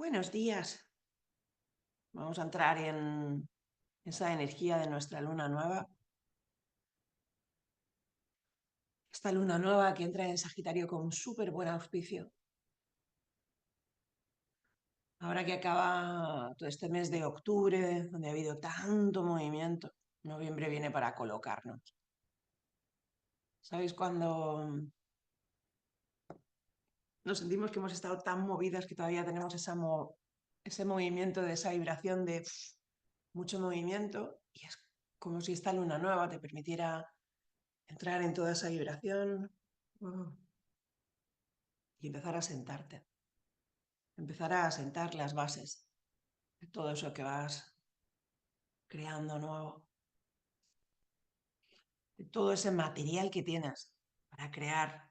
Buenos días. Vamos a entrar en esa energía de nuestra luna nueva. Esta luna nueva que entra en Sagitario con un súper buen auspicio. Ahora que acaba todo este mes de octubre, donde ha habido tanto movimiento, noviembre viene para colocarnos. ¿Sabéis cuando nos sentimos que hemos estado tan movidas que todavía tenemos ese movimiento de esa vibración de mucho movimiento? Y es como si esta luna nueva te permitiera entrar en toda esa vibración y empezar a sentarte, empezar a sentar las bases de todo eso que vas creando nuevo, de todo ese material que tienes para crear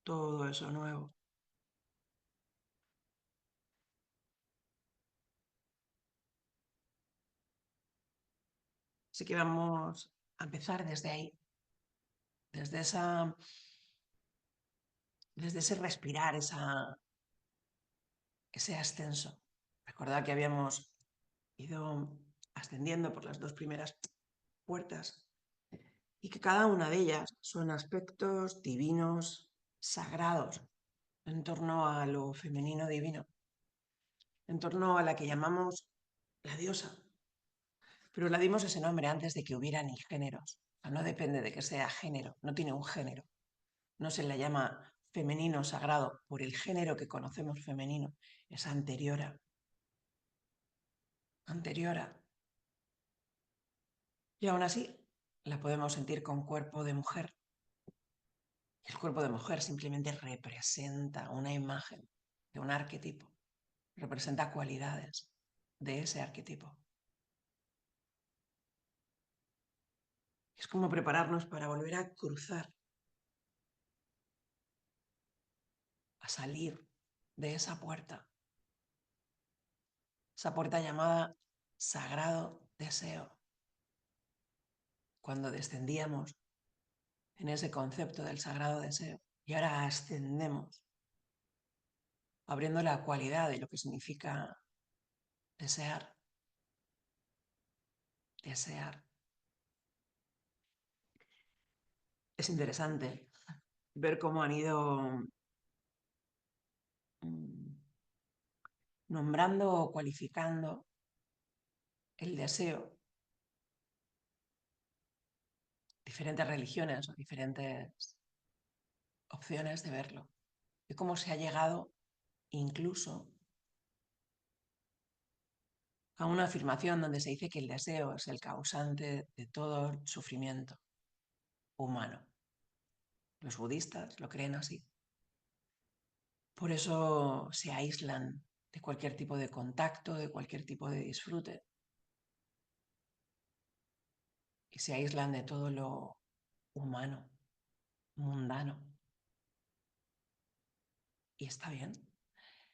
todo eso nuevo. Así que vamos a empezar desde ahí, desde desde ese respirar, ese ascenso. Recordad que habíamos ido ascendiendo por las dos primeras puertas y que cada una de ellas son aspectos divinos, sagrados, en torno a lo femenino divino, en torno a la que llamamos la diosa. Pero le dimos ese nombre antes de que hubiera ni géneros. O sea, no depende de que sea género, no tiene un género. No se le llama femenino sagrado por el género que conocemos femenino. Es anteriora. Anteriora. Y aún así la podemos sentir con cuerpo de mujer. El cuerpo de mujer simplemente representa una imagen de un arquetipo. Representa cualidades de ese arquetipo. Es como prepararnos para volver a cruzar, a salir de esa puerta llamada sagrado deseo. Cuando descendíamos en ese concepto del sagrado deseo y ahora ascendemos, abriendo la cualidad de lo que significa desear, desear. Es interesante ver cómo han ido nombrando o cualificando el deseo diferentes religiones o diferentes opciones de verlo, y cómo se ha llegado incluso a una afirmación donde se dice que el deseo es el causante de todo el sufrimiento humano. Los budistas lo creen así. Por eso se aíslan de cualquier tipo de contacto, de cualquier tipo de disfrute, y se aíslan de todo lo humano, mundano. Y está bien,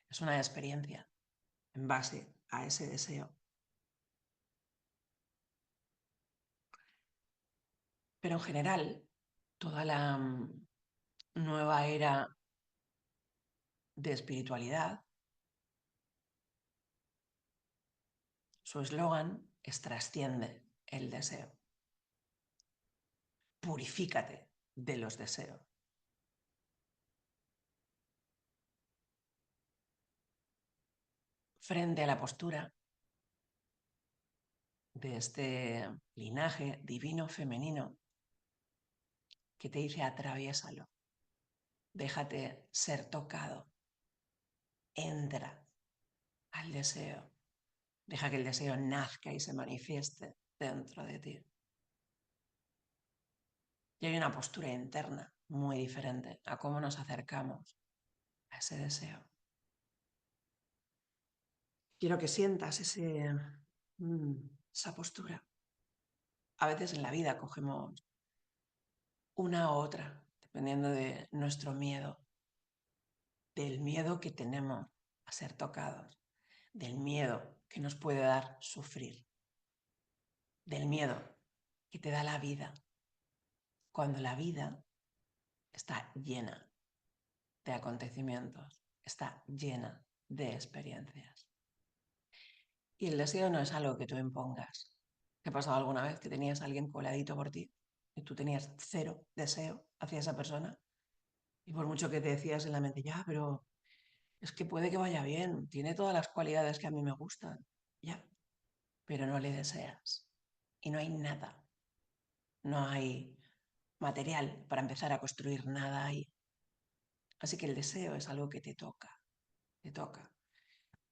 es una experiencia en base a ese deseo. Pero en general, toda la nueva era de espiritualidad, su eslogan es trasciende el deseo. Purifícate de los deseos. Frente a la postura de este linaje divino femenino que te dice atraviésalo, déjate ser tocado, entra al deseo, deja que el deseo nazca y se manifieste dentro de ti. Y hay una postura interna muy diferente a cómo nos acercamos a ese deseo. Quiero que sientas esa postura. A veces en la vida cogemos una u otra, dependiendo de nuestro miedo, del miedo que tenemos a ser tocados, del miedo que nos puede dar sufrir, del miedo que te da la vida, cuando la vida está llena de acontecimientos, está llena de experiencias. Y el deseo no es algo que tú impongas. ¿Te ha pasado alguna vez que tenías a alguien coladito por ti y tú tenías cero deseo hacia esa persona? Y por mucho que te decías en la mente, ya, pero es que puede que vaya bien, tiene todas las cualidades que a mí me gustan, ya, pero no le deseas. Y no hay nada, no hay material para empezar a construir nada ahí. Así que el deseo es algo que te toca, te toca.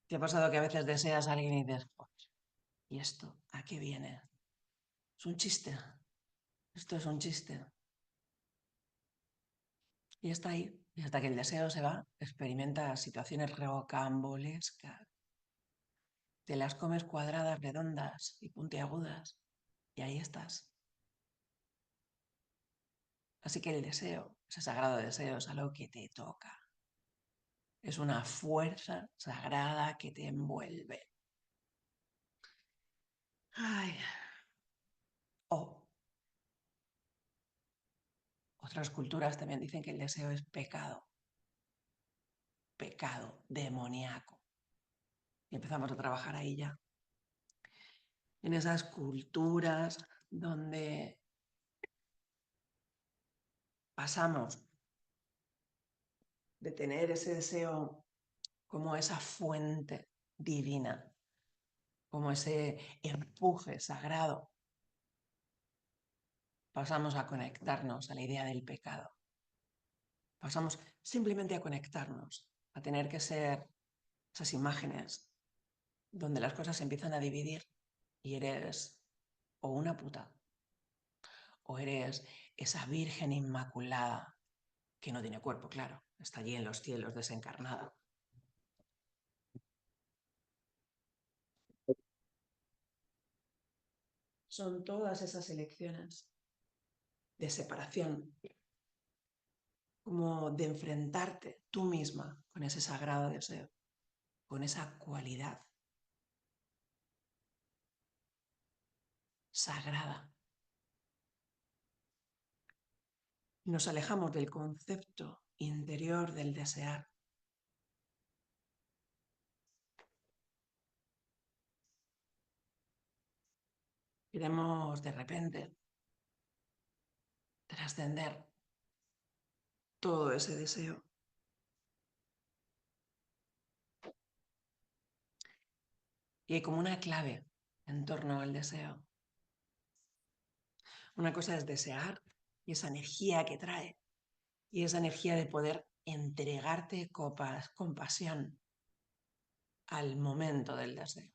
¿Te ha pasado que a veces deseas a alguien y dices, "Pues, ¿y esto a qué viene? Es un chiste, esto es un chiste"? Y está ahí. Y hasta que el deseo se va, experimenta situaciones rocambolescas. Te las comes cuadradas, redondas y puntiagudas. Y ahí estás. Así que el deseo, ese sagrado deseo, es algo que te toca. Es una fuerza sagrada que te envuelve. Ay. Oh, otras culturas también dicen que el deseo es pecado. Pecado demoníaco. Y empezamos a trabajar ahí ya. En esas culturas donde pasamos de tener ese deseo como esa fuente divina, como ese empuje sagrado, pasamos a conectarnos a la idea del pecado. Pasamos simplemente a conectarnos, a tener que ser esas imágenes donde las cosas se empiezan a dividir y eres o una puta o eres esa virgen inmaculada que no tiene cuerpo, claro, está allí en los cielos desencarnada. Son todas esas elecciones de separación, como de enfrentarte tú misma con ese sagrado deseo, con esa cualidad sagrada. Nos alejamos del concepto interior del desear. Queremos de repente trascender todo ese deseo. Y hay como una clave en torno al deseo. Una cosa es desear y esa energía que trae y esa energía de poder entregarte con pasión al momento del deseo.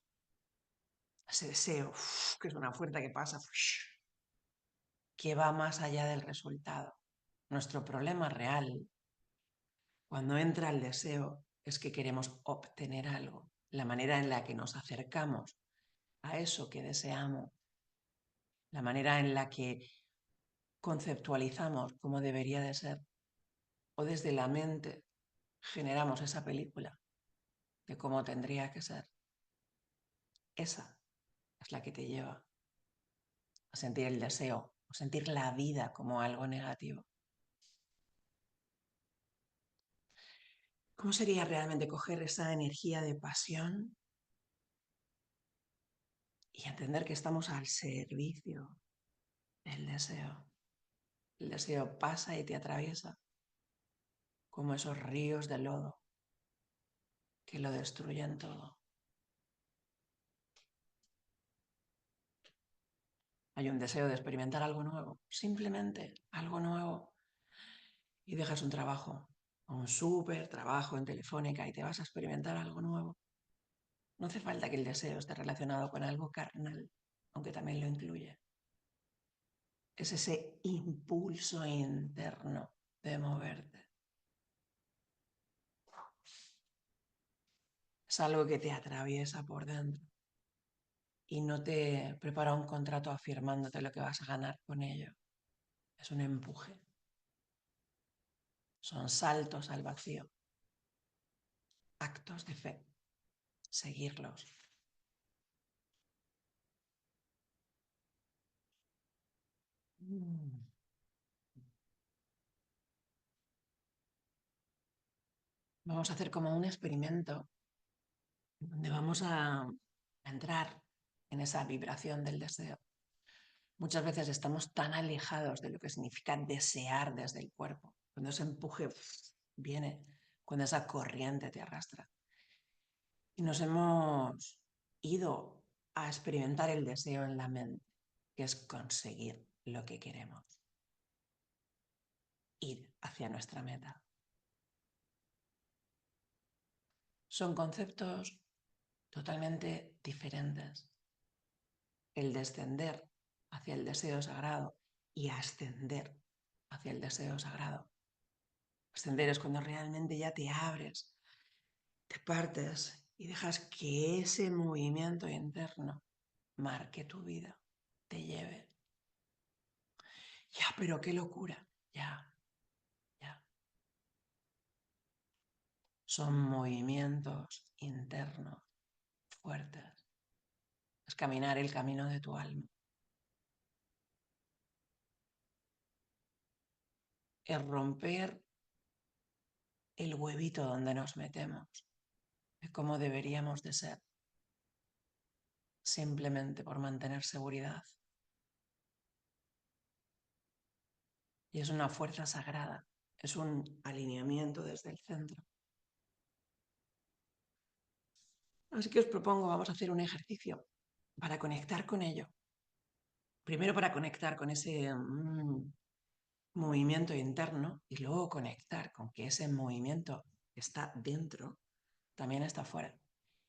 Ese deseo, que es una fuerza que pasa, que va más allá del resultado. Nuestro problema real cuando entra el deseo es que queremos obtener algo. La manera en la que nos acercamos a eso que deseamos, la manera en la que conceptualizamos cómo debería de ser, o desde la mente generamos esa película de cómo tendría que ser. Esa es la que te lleva a sentir el deseo o sentir la vida como algo negativo. ¿Cómo sería realmente coger esa energía de pasión y entender que estamos al servicio del deseo? El deseo pasa y te atraviesa como esos ríos de lodo que lo destruyen todo. Hay un deseo de experimentar algo nuevo, simplemente algo nuevo, y dejas un trabajo, un súper trabajo en Telefónica y te vas a experimentar algo nuevo. No hace falta que el deseo esté relacionado con algo carnal, aunque también lo incluye. Es ese impulso interno de moverte. Es algo que te atraviesa por dentro y no te prepara un contrato afirmándote lo que vas a ganar con ello. Es un empuje. Son saltos al vacío. Actos de fe. Seguirlos. Vamos a hacer como un experimento donde vamos a entrar en esa vibración del deseo. Muchas veces estamos tan alejados de lo que significa desear desde el cuerpo, cuando ese empuje viene, cuando esa corriente te arrastra. Y nos hemos ido a experimentar el deseo en la mente, que es conseguir lo que queremos, ir hacia nuestra meta. Son conceptos totalmente diferentes. El descender hacia el deseo sagrado y ascender hacia el deseo sagrado. Ascender es cuando realmente ya te abres, te partes y dejas que ese movimiento interno marque tu vida, te lleve. Ya, pero qué locura. Ya, ya. Son movimientos internos fuertes. Es caminar el camino de tu alma. Es romper el huevito donde nos metemos, de cómo deberíamos de ser, simplemente por mantener seguridad. Y es una fuerza sagrada, es un alineamiento desde el centro. Así que os propongo, vamos a hacer un ejercicio para conectar con ello. Primero para conectar con ese movimiento interno y luego conectar con que ese movimiento que está dentro también está fuera.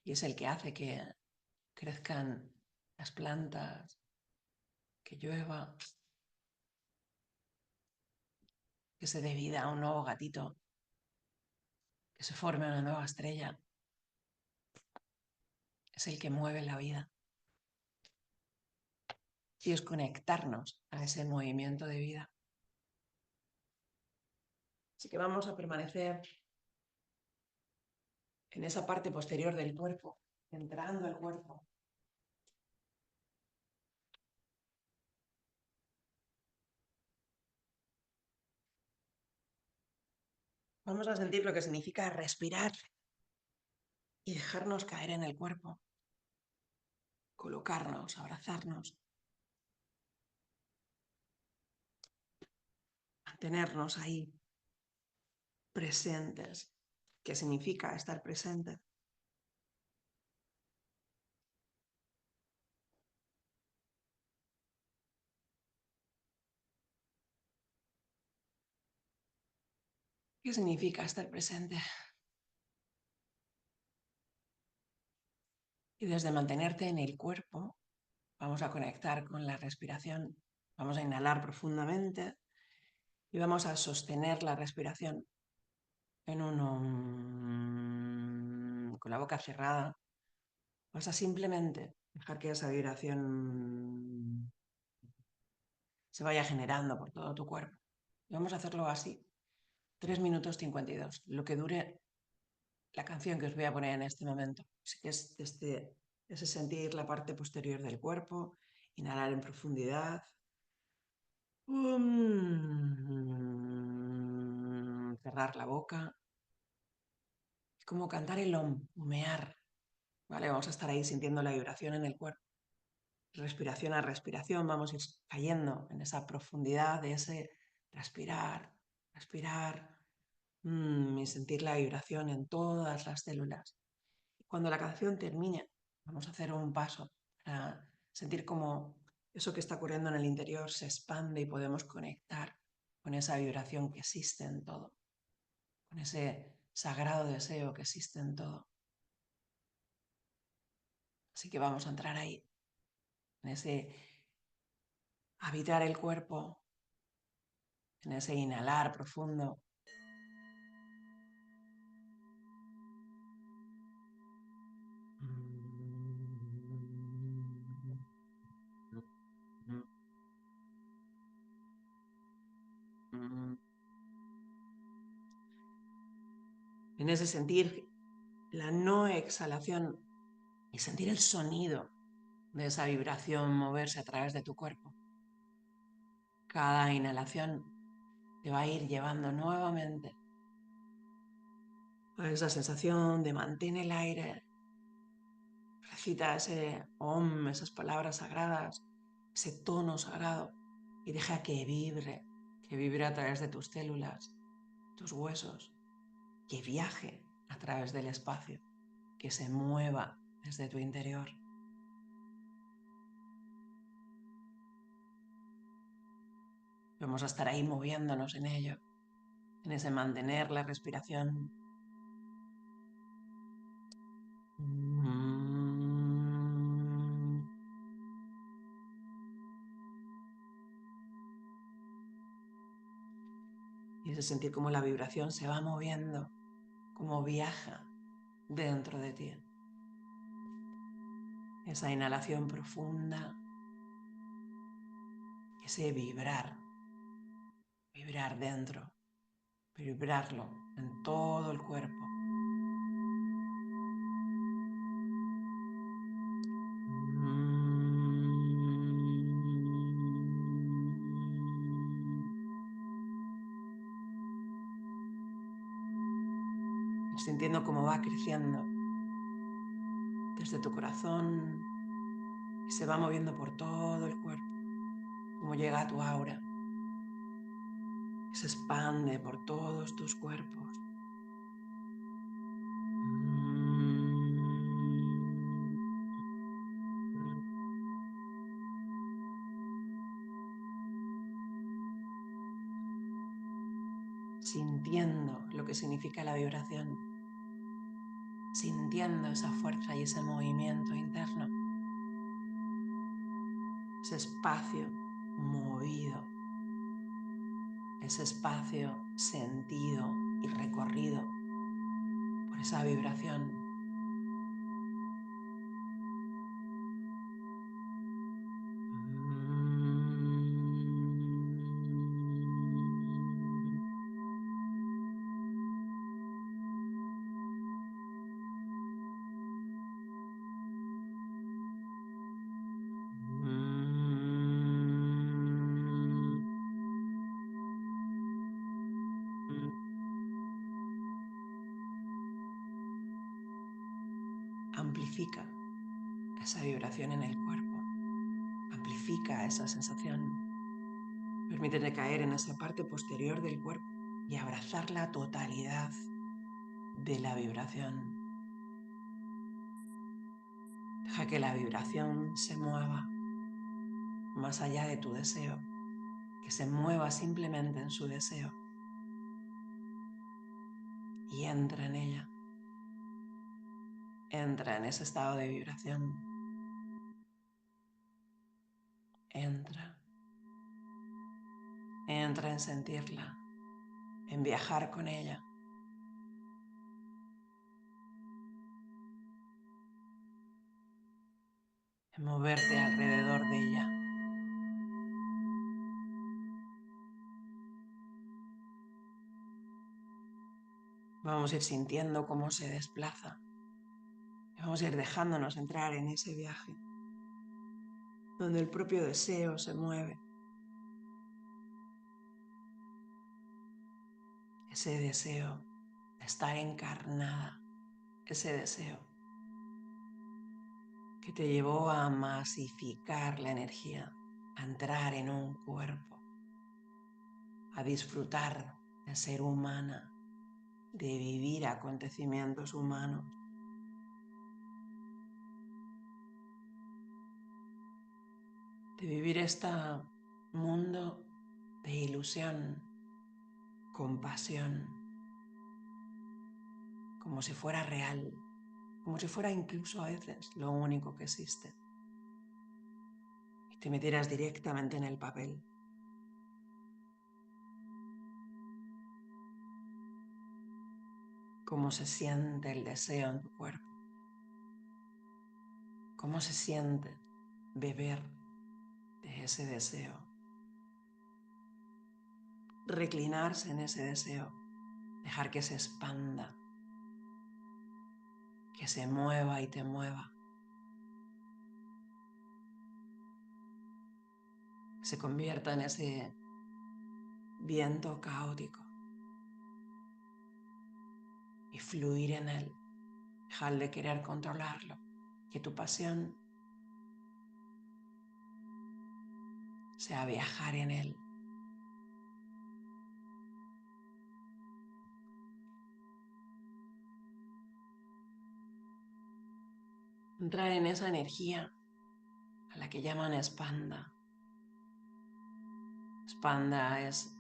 Y es el que hace que crezcan las plantas, que llueva, que se dé vida a un nuevo gatito, que se forme una nueva estrella. Es el que mueve la vida. Y es conectarnos a ese movimiento de vida. Así que vamos a permanecer en esa parte posterior del cuerpo, entrando al cuerpo. Vamos a sentir lo que significa respirar y dejarnos caer en el cuerpo, colocarnos, abrazarnos, mantenernos ahí presentes. ¿Qué significa estar presente? ¿Qué significa estar presente? Y desde mantenerte en el cuerpo, vamos a conectar con la respiración. Vamos a inhalar profundamente y vamos a sostener la respiración en con la boca cerrada. Vas a simplemente dejar que esa vibración se vaya generando por todo tu cuerpo. Y vamos a hacerlo así, 3 minutos 52, lo que dure la canción que os voy a poner en este momento. Así que es ese sentir la parte posterior del cuerpo, inhalar en profundidad. Cerrar la boca. Como cantar el humear. ¿Vale? Vamos a estar ahí sintiendo la vibración en el cuerpo. Respiración a respiración, vamos a ir cayendo en esa profundidad de ese respirar, respirar y sentir la vibración en todas las células. Cuando la canción termine, vamos a hacer un paso para sentir cómo eso que está ocurriendo en el interior se expande y podemos conectar con esa vibración que existe en todo, con ese sagrado deseo que existe en todo. Así que vamos a entrar ahí, en ese habitar el cuerpo, en ese inhalar profundo. En ese sentir la no exhalación y sentir el sonido de esa vibración moverse a través de tu cuerpo. Cada inhalación te va a ir llevando nuevamente a esa sensación de mantén el aire Recita ese om, esas palabras sagradas, ese tono sagrado y deja que vibre a través de tus células, tus huesos, que viaje a través del espacio, que se mueva desde tu interior. Vamos a estar ahí moviéndonos en ello, en ese mantener la respiración. Y ese sentir cómo la vibración se va moviendo, cómo viaja dentro de ti. Esa inhalación profunda, ese vibrar dentro, vibrarlo en todo el cuerpo. Sintiendo cómo va creciendo desde tu corazón y se va moviendo por todo el cuerpo, cómo llega a tu aura, se expande por todos tus cuerpos. Sintiendo lo que significa la vibración, sintiendo esa fuerza y ese movimiento interno, ese espacio movido, ese espacio sentido y recorrido por esa vibración. Amplifica esa vibración en el cuerpo, amplifica esa sensación. Permítete caer en esa parte posterior del cuerpo y abrazar la totalidad de la vibración. Deja que la vibración se mueva más allá de tu deseo, que se mueva simplemente en su deseo y entra en ella. Entra en ese estado de vibración. Entra en sentirla, en viajar con ella. En moverte alrededor de ella. Vamos a ir sintiendo cómo se desplaza. Y vamos a ir dejándonos entrar en ese viaje, donde el propio deseo se mueve. Ese deseo de estar encarnada, ese deseo que te llevó a masificar la energía, a entrar en un cuerpo, a disfrutar de ser humana, de vivir acontecimientos humanos. De vivir este mundo de ilusión, compasión, como si fuera real, como si fuera incluso a veces lo único que existe. Y te metieras directamente en el papel. Cómo se siente el deseo en tu cuerpo. Cómo se siente beber de ese deseo. Reclinarse en ese deseo. Dejar que se expanda. Que se mueva y te mueva. Se convierta en ese viento caótico. Y fluir en él. Dejar de querer controlarlo. que tu pasión sea viajar en él. Entrar en esa energía a la que llaman Spanda. Spanda es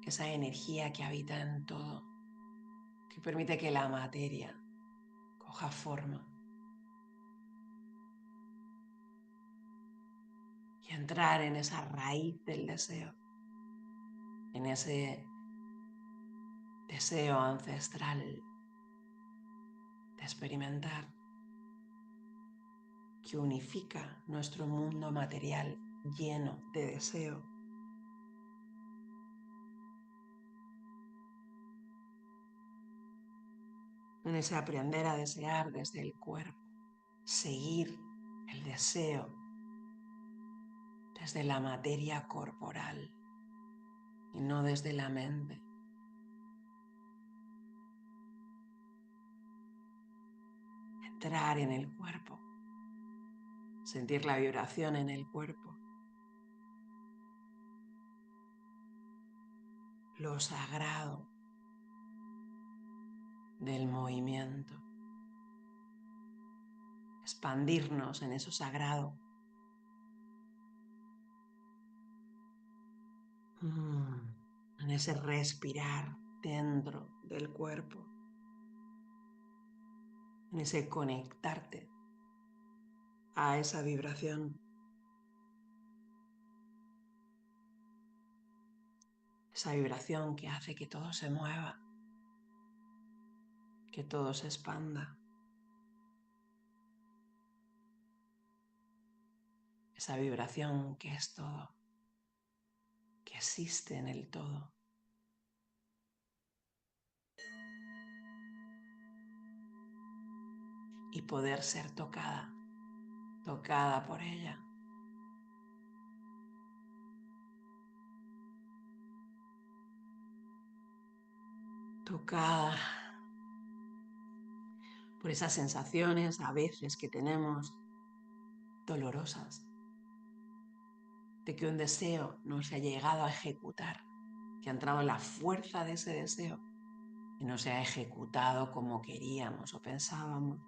esa energía que habita en todo, que permite que la materia coja forma. Y entrar en esa raíz del deseo, en ese deseo ancestral de experimentar, que unifica nuestro mundo material lleno de deseo. En ese aprender a desear desde el cuerpo, seguir el deseo desde la materia corporal y no desde la mente. Entrar en el cuerpo, sentir la vibración en el cuerpo, lo sagrado del movimiento, expandirnos en eso sagrado. En ese respirar dentro del cuerpo, en ese conectarte a esa vibración, esa vibración que hace que todo se mueva, que todo se expanda, esa vibración que es todo, que existe en el todo. Y poder ser tocada por ella. Tocada por esas sensaciones a veces que tenemos dolorosas, de que un deseo no se ha llegado a ejecutar, que ha entrado la fuerza de ese deseo y no se ha ejecutado como queríamos o pensábamos.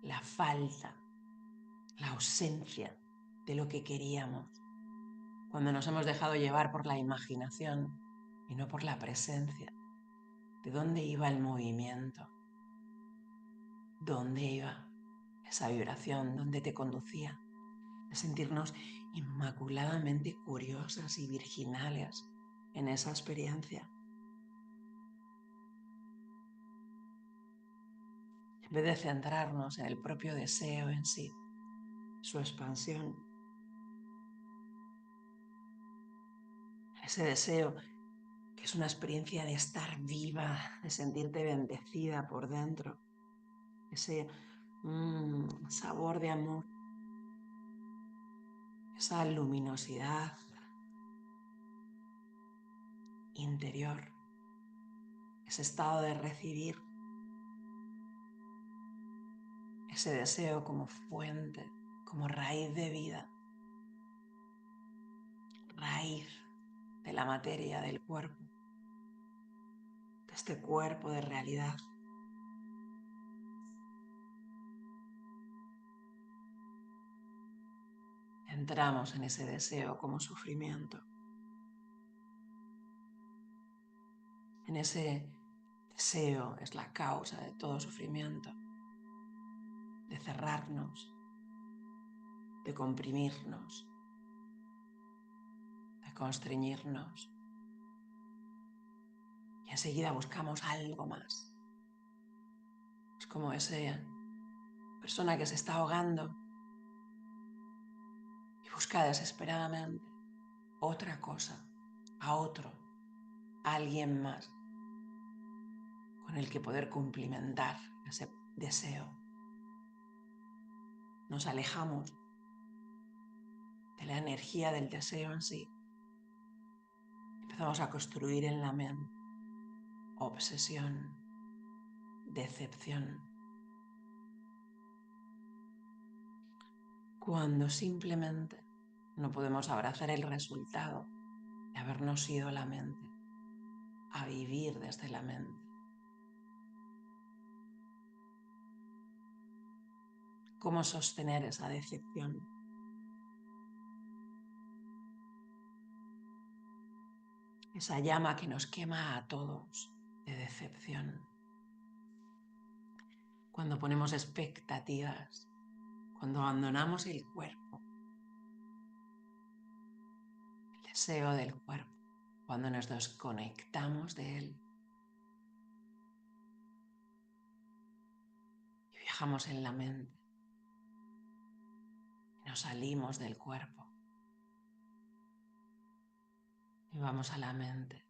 La falta, la ausencia de lo que queríamos, cuando nos hemos dejado llevar por la imaginación y no por la presencia. ¿De dónde iba el movimiento? ¿Dónde iba esa vibración? ¿Dónde te conducía? De sentirnos inmaculadamente curiosas y virginales en esa experiencia. En vez de centrarnos en el propio deseo en sí, su expansión, ese deseo que es una experiencia de estar viva, de sentirte bendecida por dentro, ese sabor de amor, esa luminosidad interior, ese estado de recibir, ese deseo como fuente, como raíz de vida, raíz de la materia del cuerpo, de este cuerpo de realidad. Entramos en ese deseo como sufrimiento, en ese deseo es la causa de todo sufrimiento, de cerrarnos, de comprimirnos, de constreñirnos. Y enseguida buscamos algo más. Es como esa persona que se está ahogando y busca desesperadamente otra cosa, a otro, a alguien más con el que poder cumplimentar ese deseo. Nos alejamos de la energía del deseo en sí. Empezamos a construir en la mente obsesión, decepción, cuando simplemente no podemos abrazar el resultado de habernos ido a la mente, a vivir desde la mente. ¿Cómo sostener esa decepción? Esa llama que nos quema a todos de decepción. Cuando ponemos expectativas, cuando abandonamos el cuerpo, el deseo del cuerpo, cuando nos desconectamos de él y viajamos en la mente y nos salimos del cuerpo y vamos a la mente.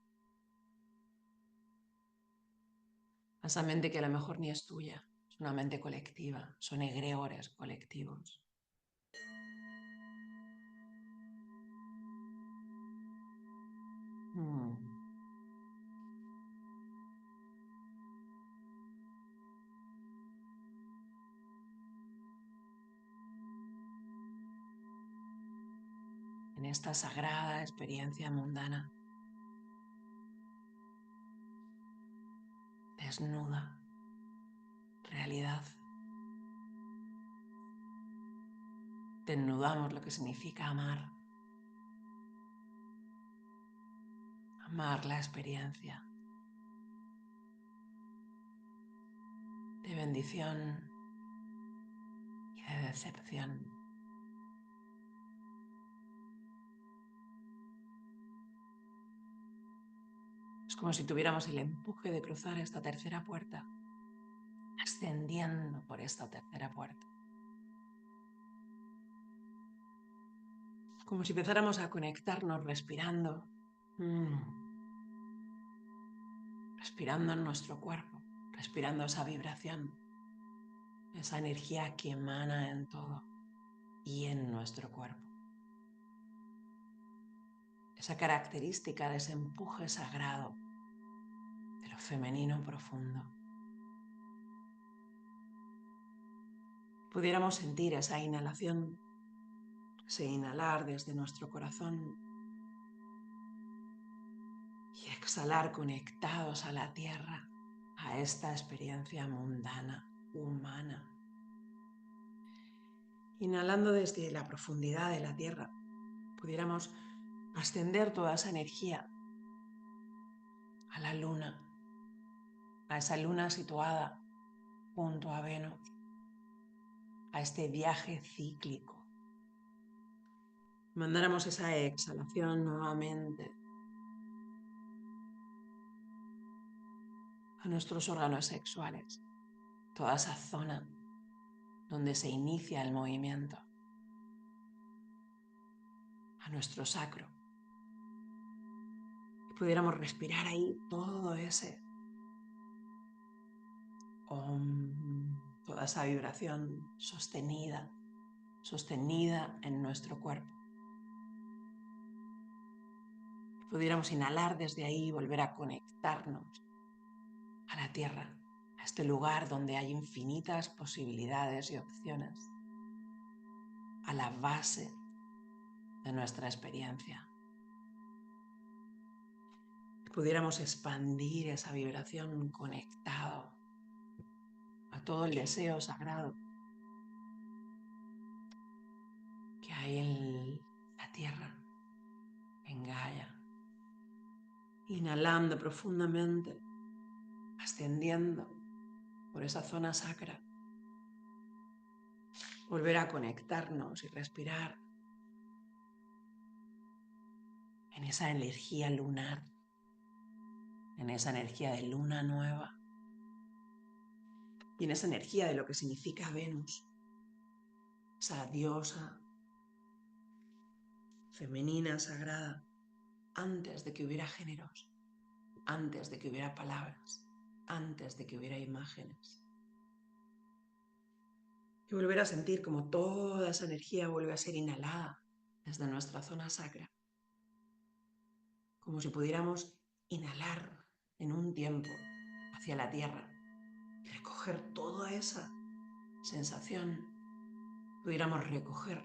A esa mente que a lo mejor ni es tuya, es una mente colectiva, son egregores colectivos. En esta sagrada experiencia mundana, desnuda, realidad, desnudamos lo que significa amar. Amar la experiencia de bendición y de decepción. Es como si tuviéramos el empuje de cruzar esta tercera puerta, ascendiendo por esta tercera puerta. Como si empezáramos a conectarnos respirando, respirando en nuestro cuerpo, respirando esa vibración, esa energía que emana en todo y en nuestro cuerpo. Esa característica de ese empuje sagrado de lo femenino profundo. Pudiéramos sentir esa inhalación, ese inhalar desde nuestro corazón y exhalar conectados a la tierra, a esta experiencia mundana, humana. Inhalando desde la profundidad de la tierra, pudiéramos ascender toda esa energía a la luna, a esa luna situada junto a Venus, a este viaje cíclico. Mandáramos esa exhalación nuevamente a nuestros órganos sexuales, toda esa zona donde se inicia el movimiento, a nuestro sacro. Y pudiéramos respirar ahí todo ese toda esa vibración sostenida en nuestro cuerpo. Y pudiéramos inhalar desde ahí y volver a conectarnos a la tierra, a este lugar donde hay infinitas posibilidades y opciones, a la base de nuestra experiencia. Y pudiéramos expandir esa vibración conectado a todo el deseo sagrado que hay en la tierra, en Gaia. Inhalando profundamente, ascendiendo por esa zona sacra. Volver a conectarnos y respirar en esa energía lunar, en esa energía de luna nueva y en esa energía de lo que significa Venus, esa diosa femenina sagrada, antes de que hubiera géneros, antes de que hubiera palabras, antes de que hubiera imágenes. Y volver a sentir como toda esa energía vuelve a ser inhalada desde nuestra zona sacra, como si pudiéramos inhalar en un tiempo hacia la tierra y recoger toda esa sensación, pudiéramos recoger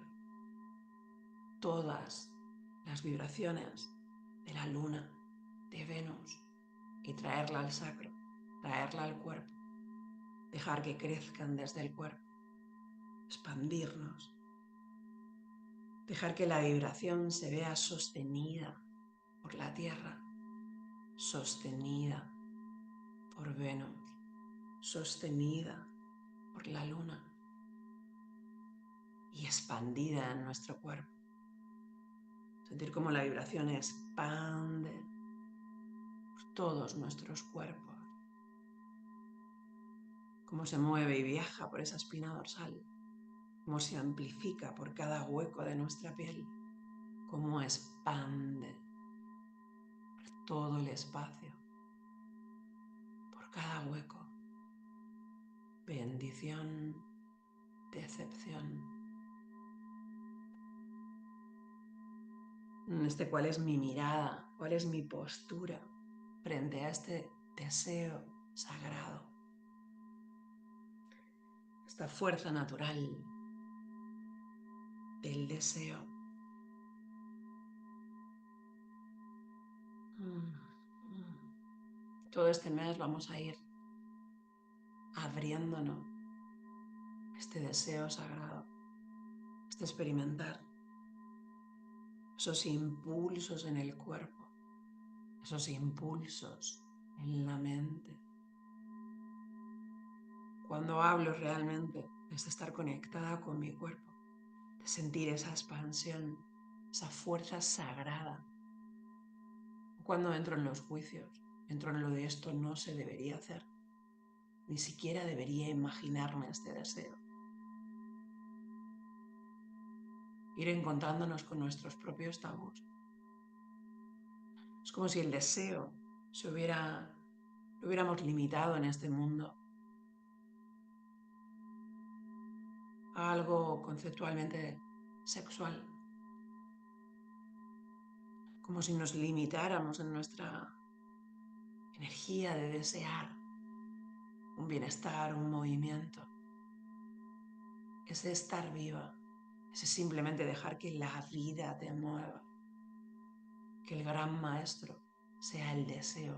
todas las vibraciones de la luna, de Venus, y traerla al sacro, traerla al cuerpo, dejar que crezcan desde el cuerpo, expandirnos, dejar que la vibración se vea sostenida por la Tierra, sostenida por Venus, sostenida por la luna y expandida en nuestro cuerpo. Sentir cómo la vibración expande por todos nuestros cuerpos, cómo se mueve y viaja por esa espina dorsal, cómo se amplifica por cada hueco de nuestra piel, cómo expande por todo el espacio, por cada hueco. Bendición, decepción. ¿Cuál es mi mirada? ¿Cuál es mi postura frente a este deseo sagrado? Esta fuerza natural del deseo. Todo este mes vamos a ir abriéndonos este deseo sagrado, este experimentar esos impulsos en el cuerpo, esos impulsos en la mente. Cuando hablo realmente es de estar conectada con mi cuerpo, de sentir esa expansión, esa fuerza sagrada. Cuando entro en los juicios, entro en lo de esto no se debería hacer, ni siquiera debería imaginarme este deseo. Ir encontrándonos con nuestros propios tabús. Es como si el deseo lo hubiéramos limitado en este mundo a algo conceptualmente sexual. Como si nos limitáramos en nuestra energía de desear un bienestar, un movimiento. Ese estar viva, ese simplemente dejar que la vida te mueva. Que el gran maestro sea el deseo,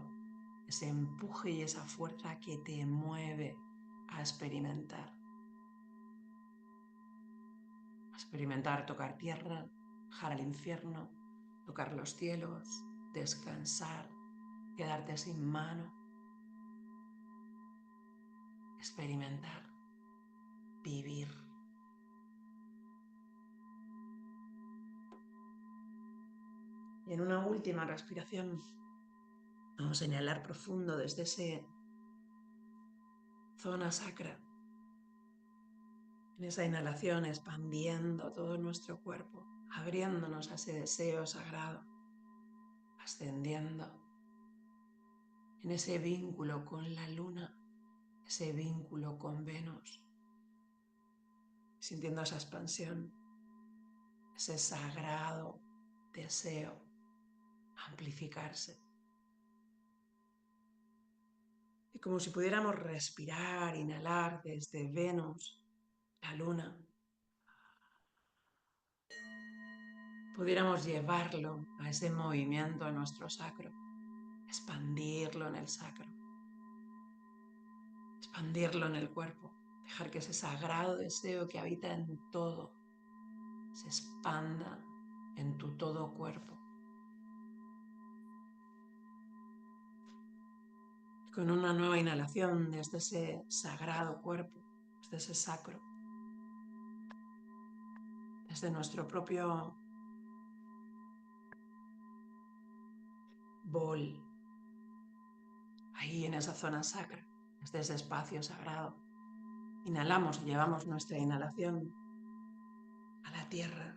ese empuje y esa fuerza que te mueve a experimentar. A experimentar tocar tierra, bajar al infierno, tocar los cielos, descansar, quedarte sin mano. Experimentar, vivir. Y en una última respiración vamos a inhalar profundo desde esa zona sacra. En esa inhalación expandiendo todo nuestro cuerpo, abriéndonos a ese deseo sagrado, ascendiendo en ese vínculo con la luna, ese vínculo con Venus, sintiendo esa expansión, ese sagrado deseo amplificarse. Y como si pudiéramos respirar, inhalar desde Venus, la luna, pudiéramos llevarlo a ese movimiento en nuestro sacro, expandirlo en el sacro, expandirlo en el cuerpo, dejar que ese sagrado deseo que habita en todo se expanda en tu todo cuerpo. Con una nueva inhalación desde ese sagrado cuerpo, desde ese sacro, desde nuestro propio bol, ahí en esa zona sacra, desde ese espacio sagrado. Inhalamos y llevamos nuestra inhalación a la tierra,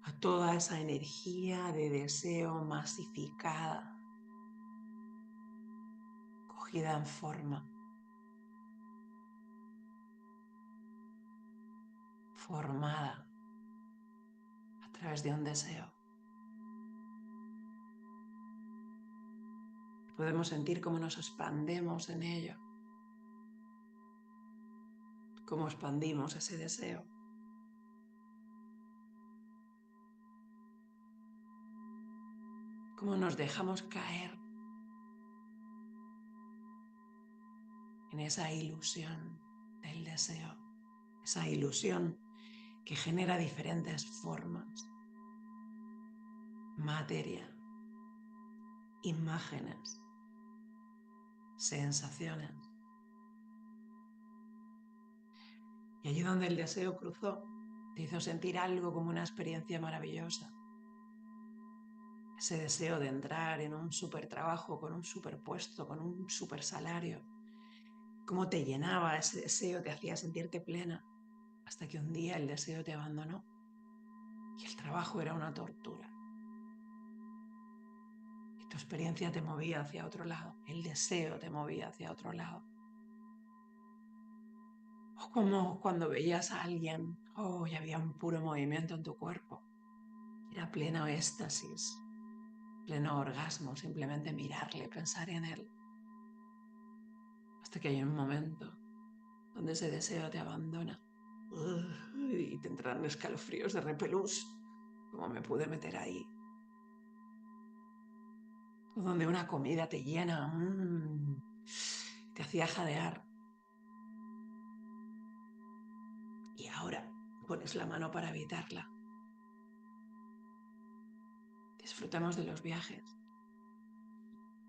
a toda esa energía de deseo masificada, cogida en forma, formada a través de un deseo. Podemos sentir cómo nos expandemos en ello. cómo expandimos ese deseo. Cómo nos dejamos caer en esa ilusión del deseo, esa ilusión que genera diferentes formas, materia, imágenes, sensaciones. Y allí donde el deseo cruzó, te hizo sentir algo como una experiencia maravillosa. Ese deseo de entrar en un super trabajo, con un super puesto, con un super salario. Cómo te llenaba ese deseo, te hacía sentirte plena, hasta que un día el deseo te abandonó y el trabajo era una tortura. Y tu experiencia te movía hacia otro lado, el deseo te movía hacia otro lado. O como cuando veías a alguien, y había un puro movimiento en tu cuerpo. Era pleno éxtasis, pleno orgasmo, simplemente mirarle, pensar en él. Hasta que hay un momento donde ese deseo te abandona. Y te entrarán escalofríos de repelús, como me pude meter ahí. O donde una comida te llena, te hacía jadear. Y ahora pones la mano para evitarla. Disfrutemos de los viajes,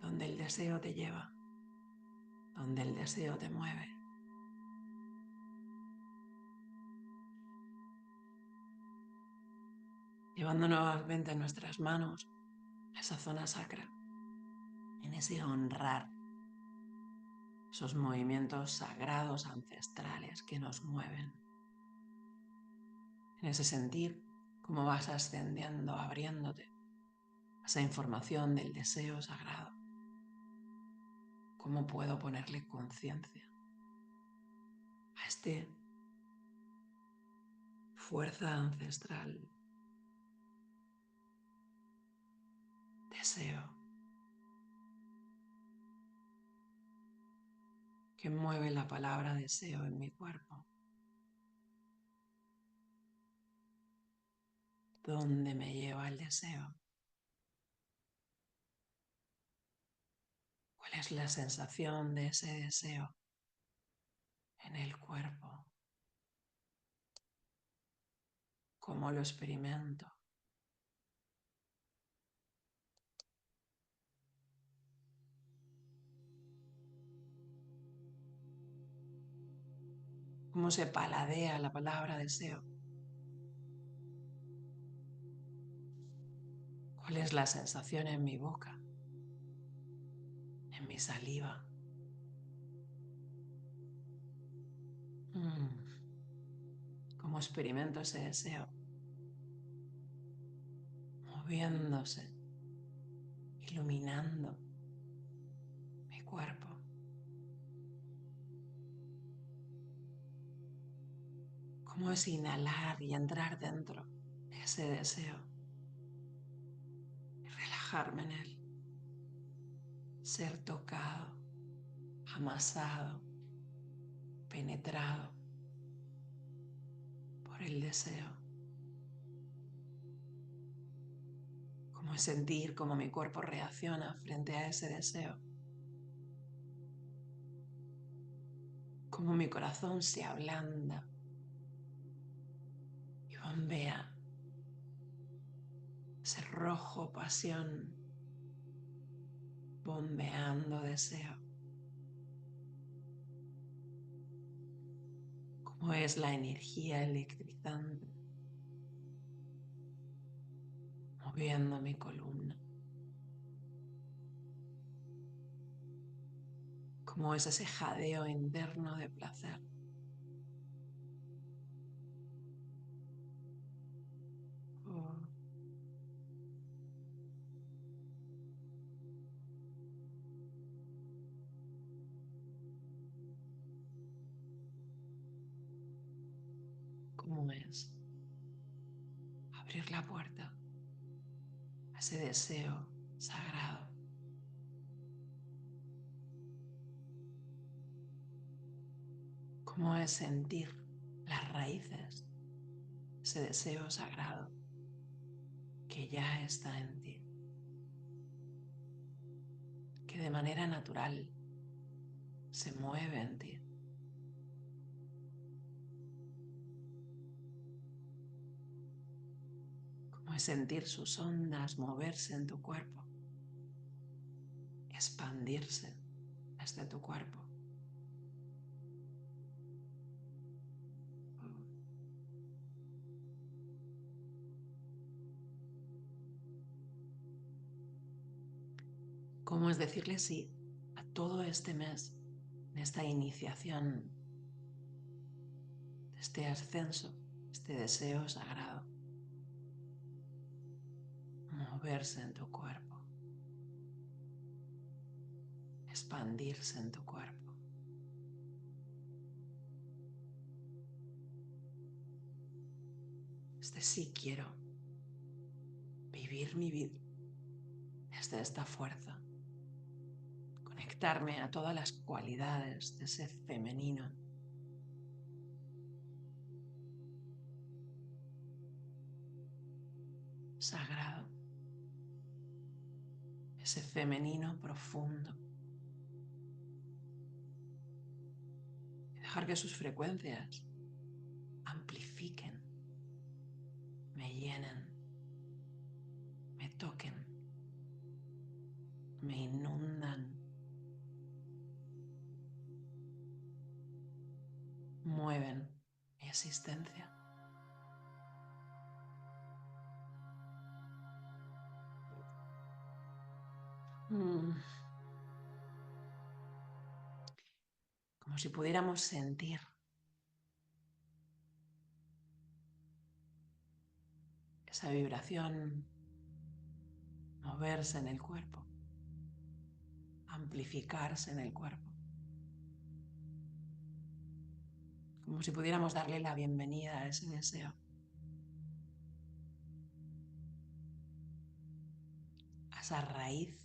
donde el deseo te lleva, donde el deseo te mueve. Llevando nuevamente en nuestras manos esa zona sacra, en ese honrar, esos movimientos sagrados ancestrales que nos mueven. En ese sentir, cómo vas ascendiendo, abriéndote a esa información del deseo sagrado. ¿Cómo puedo ponerle conciencia a este fuerza ancestral, deseo, que mueve la palabra deseo en mi cuerpo? ¿Dónde me lleva el deseo? ¿Cuál es la sensación de ese deseo en el cuerpo? ¿Cómo lo experimento? ¿Cómo se paladea la palabra deseo? ¿Cuál es la sensación en mi boca, en mi saliva? ¿Cómo experimento ese deseo? Moviéndose, iluminando mi cuerpo. ¿Cómo es inhalar y entrar dentro de ese deseo? Y relajarme en él. Ser tocado, amasado, penetrado por el deseo. Cómo es sentir cómo mi cuerpo reacciona frente a ese deseo. Cómo mi corazón se ablanda y bombea ese rojo pasión, bombeando deseo. Cómo es la energía electrizante, moviendo mi columna. Cómo es ese jadeo interno de placer. Oh, cómo es abrir la puerta a ese deseo sagrado. cómo es sentir las raíces, ese deseo sagrado que ya está en ti, que de manera natural se mueve en ti. Cómo es sentir sus ondas moverse en tu cuerpo, expandirse desde tu cuerpo. Cómo es decirle sí a todo este mes, en esta iniciación, de este ascenso, este deseo sagrado, moverse en tu cuerpo, expandirse en tu cuerpo. Este sí quiero vivir mi vida desde esta fuerza, conectarme a todas las cualidades de ese femenino, sagrado, ese femenino profundo, y dejar que sus frecuencias amplifiquen, me llenen, me toquen, me inundan, mueven mi existencia. Como si pudiéramos sentir esa vibración moverse en el cuerpo, amplificarse en el cuerpo. Como si pudiéramos darle la bienvenida a ese deseo, a esa raíz,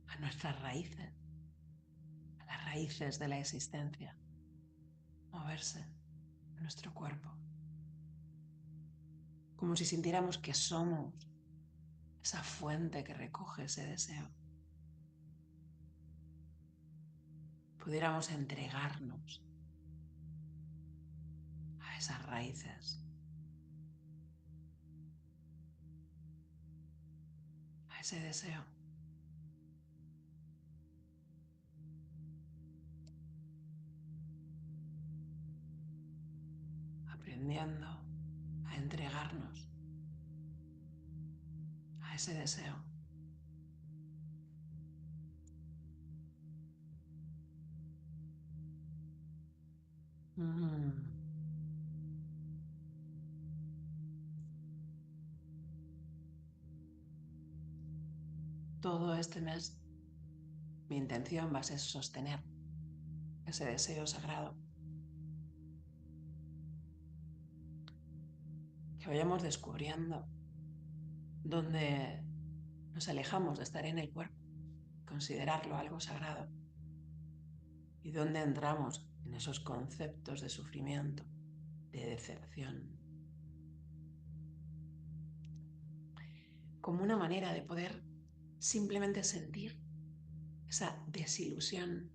a nuestras raíces, a las raíces de la existencia, moverse en nuestro cuerpo. Como si sintiéramos que somos esa fuente que recoge ese deseo. Pudiéramos entregarnos a esas raíces, a ese deseo. Aprendiendo a entregarnos a ese deseo. Todo este mes mi intención va a ser sostener ese deseo sagrado. Que vayamos descubriendo dónde nos alejamos de estar en el cuerpo, considerarlo algo sagrado, y dónde entramos en esos conceptos de sufrimiento, de decepción, como una manera de poder simplemente sentir esa desilusión,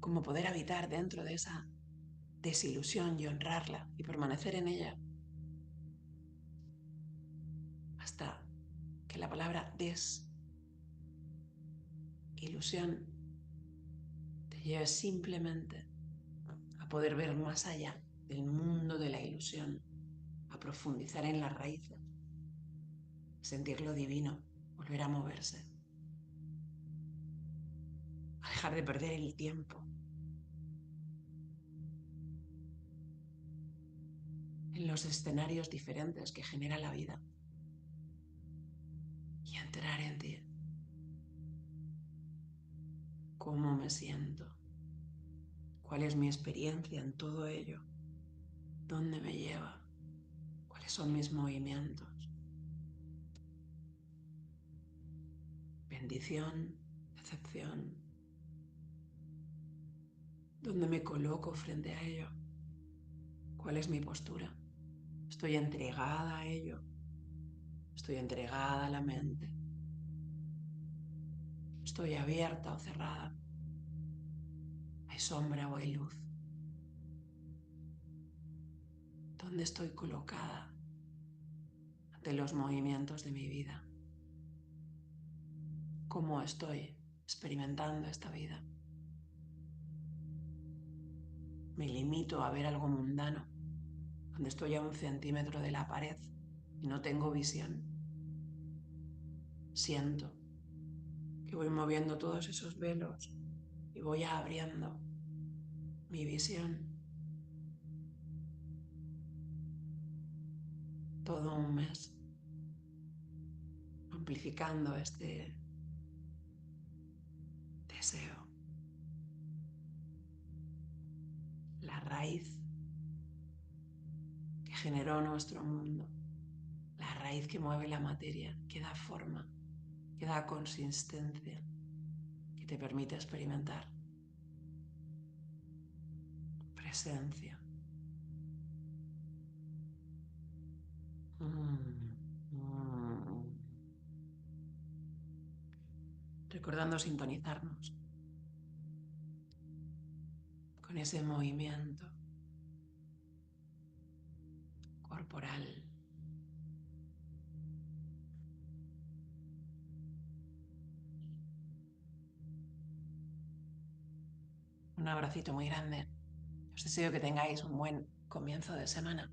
como poder habitar dentro de esa desilusión y honrarla y permanecer en ella hasta que la palabra desilusión te lleve simplemente a poder ver más allá del mundo de la ilusión, a profundizar en las raíces, sentir lo divino, volver a moverse, a dejar de perder el tiempo en los escenarios diferentes que genera la vida y entrar en ti. ¿Cómo me siento? ¿Cuál es mi experiencia en todo ello? ¿Dónde me lleva? ¿Cuáles son mis movimientos? Bendición, decepción, ¿Dónde me coloco frente a ello? ¿Cuál es mi postura? ¿Estoy entregada a ello? ¿Estoy entregada a la mente? ¿Estoy abierta o cerrada? ¿Hay sombra o hay luz? ¿Dónde estoy colocada ante los movimientos de mi vida? ¿Cómo estoy experimentando esta vida? Me limito a ver algo mundano, donde estoy a 1 centímetro de la pared y no tengo visión. Siento que voy moviendo todos esos velos y voy abriendo mi visión. Todo un mes amplificando este deseo. La raíz que generó nuestro mundo, la raíz que mueve la materia, que da forma, que da consistencia, que te permite experimentar presencia. Recordando sintonizarnos con ese movimiento corporal. Un abracito muy grande. Os deseo que tengáis un buen comienzo de semana.